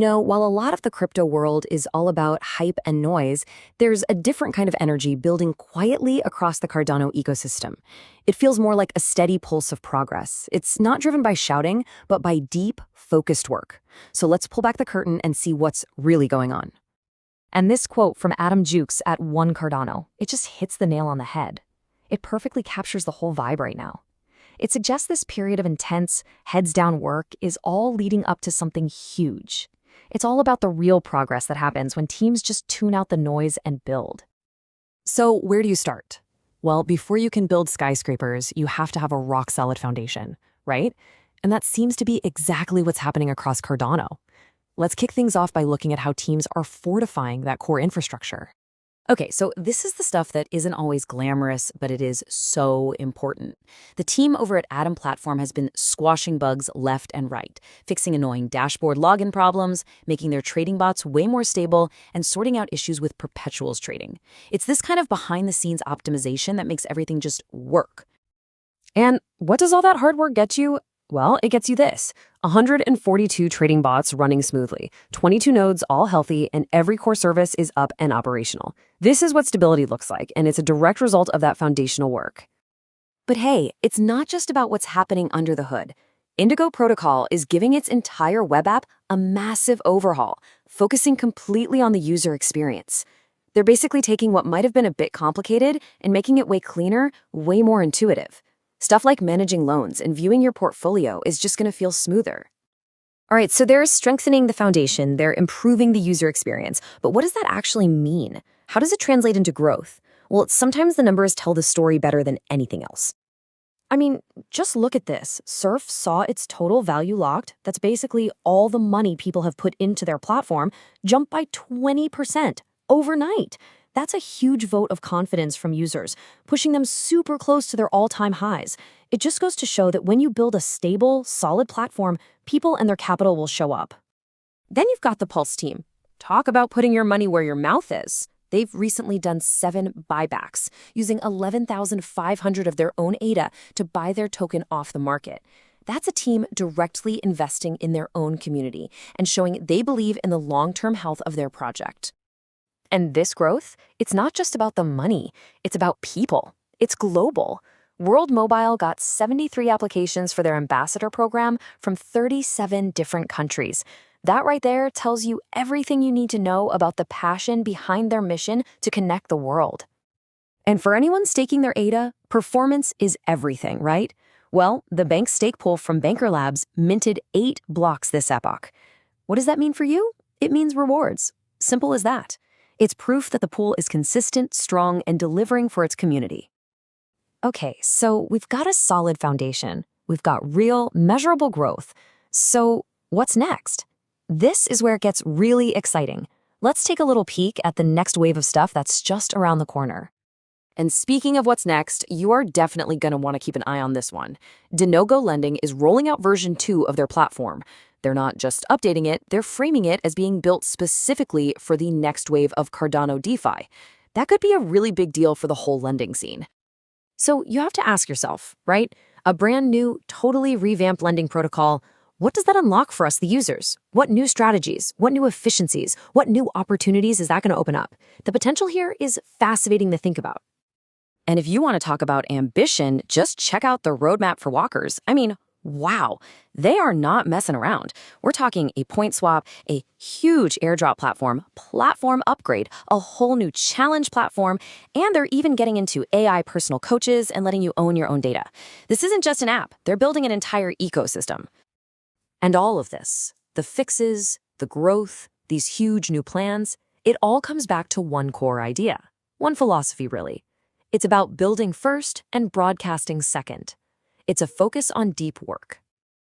While a lot of the crypto world is all about hype and noise, there's a different kind of energy building quietly across the Cardano ecosystem. It feels more like a steady pulse of progress. It's not driven by shouting, but by deep, focused work. So let's pull back the curtain and see what's really going on. And this quote from Adam Jukes at One Cardano, it just hits the nail on the head. It perfectly captures the whole vibe right now. It suggests this period of intense, heads-down work is all leading up to something huge. It's all about the real progress that happens when teams just tune out the noise and build. So where do you start? Well, before you can build skyscrapers, you have to have a rock-solid foundation, right? And that seems to be exactly what's happening across Cardano. Let's kick things off by looking at how teams are fortifying that core infrastructure. Okay, so this is the stuff that isn't always glamorous, but it is so important. The team over at Atom Platform has been squashing bugs left and right, fixing annoying dashboard login problems, making their trading bots way more stable, and sorting out issues with perpetuals trading. It's this kind of behind-the-scenes optimization that makes everything just work. And what does all that hard work get you? Well, it gets you this: 142 trading bots running smoothly, 22 nodes all healthy, and every core service is up and operational. This is what stability looks like, and it's a direct result of that foundational work. But hey, it's not just about what's happening under the hood. Indigo Protocol is giving its entire web app a massive overhaul, focusing completely on the user experience. They're basically taking what might have been a bit complicated and making it way cleaner, way more intuitive. Stuff like managing loans and viewing your portfolio is just going to feel smoother. All right, so they're strengthening the foundation, they're improving the user experience, but what does that actually mean? How does it translate into growth? Well, sometimes the numbers tell the story better than anything else. I mean, just look at this. Surf saw its total value locked, that's basically all the money people have put into their platform, jump by 20% overnight. That's a huge vote of confidence from users, pushing them super close to their all-time highs. It just goes to show that when you build a stable, solid platform, people and their capital will show up. Then you've got the Pulse team. Talk about putting your money where your mouth is. They've recently done 7 buybacks, using 11,500 of their own ADA to buy their token off the market. That's a team directly investing in their own community and showing they believe in the long-term health of their project. And this growth, it's not just about the money, it's about people. It's global. World Mobile got 73 applications for their ambassador program from 37 different countries. That right there tells you everything you need to know about the passion behind their mission to connect the world. And for anyone staking their ADA, performance is everything, right? Well, the bank stake pool from Banker Labs minted 8 blocks this epoch. What does that mean for you? It means rewards. Simple as that. It's proof that the pool is consistent, strong, and delivering for its community. Okay, so we've got a solid foundation. We've got real, measurable growth. So what's next? This is where it gets really exciting. Let's take a little peek at the next wave of stuff that's just around the corner. And speaking of what's next, you are definitely going to want to keep an eye on this one. Danogo Lending is rolling out version 2 of their platform. They're not just updating it, they're framing it as being built specifically for the next wave of Cardano DeFi. That could be a really big deal for the whole lending scene. So you have to ask yourself, right? A brand new, totally revamped lending protocol, what does that unlock for us, the users? What new strategies? What new efficiencies? What new opportunities is that going to open up? The potential here is fascinating to think about. And if you want to talk about ambition, just check out the roadmap for walkers. I mean, wow, they are not messing around. We're talking a point swap, a huge airdrop platform upgrade, a whole new challenge platform, and they're even getting into AI personal coaches and letting you own your own data. This isn't just an app, they're building an entire ecosystem. And all of this, the fixes, the growth, these huge new plans, it all comes back to one core idea, one philosophy really. It's about building first and broadcasting second. It's a focus on deep work.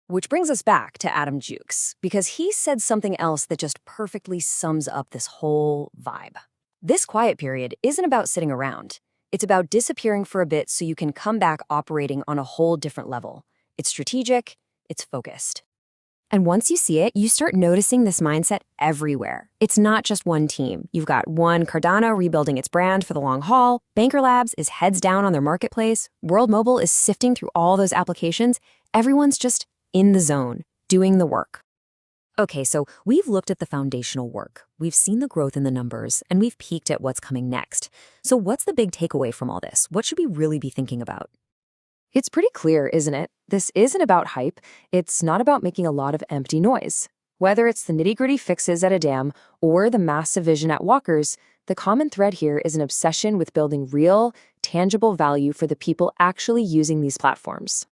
Which brings us back to Adam Jukes, because he said something else that just perfectly sums up this whole vibe. This quiet period isn't about sitting around. It's about disappearing for a bit so you can come back operating on a whole different level. It's strategic, it's focused. And once you see it, you start noticing this mindset everywhere. It's not just one team. You've got One Cardano rebuilding its brand for the long haul. Banker Labs is heads down on their marketplace. World Mobile is sifting through all those applications. Everyone's just in the zone, doing the work. Okay, so we've looked at the foundational work, we've seen the growth in the numbers, and we've peeked at what's coming next. So what's the big takeaway from all this? What should we really be thinking about? It's pretty clear, isn't it? This isn't about hype. It's not about making a lot of empty noise. Whether it's the nitty-gritty fixes at a dam or the massive vision at Walker's, the common thread here is an obsession with building real, tangible value for the people actually using these platforms.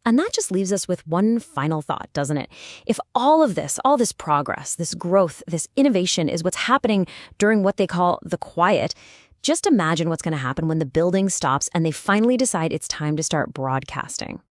And that just leaves us with one final thought, doesn't it? If all this progress, this growth, this innovation is what's happening during what they call the quiet, just imagine what's going to happen when the building stops and they finally decide it's time to start broadcasting.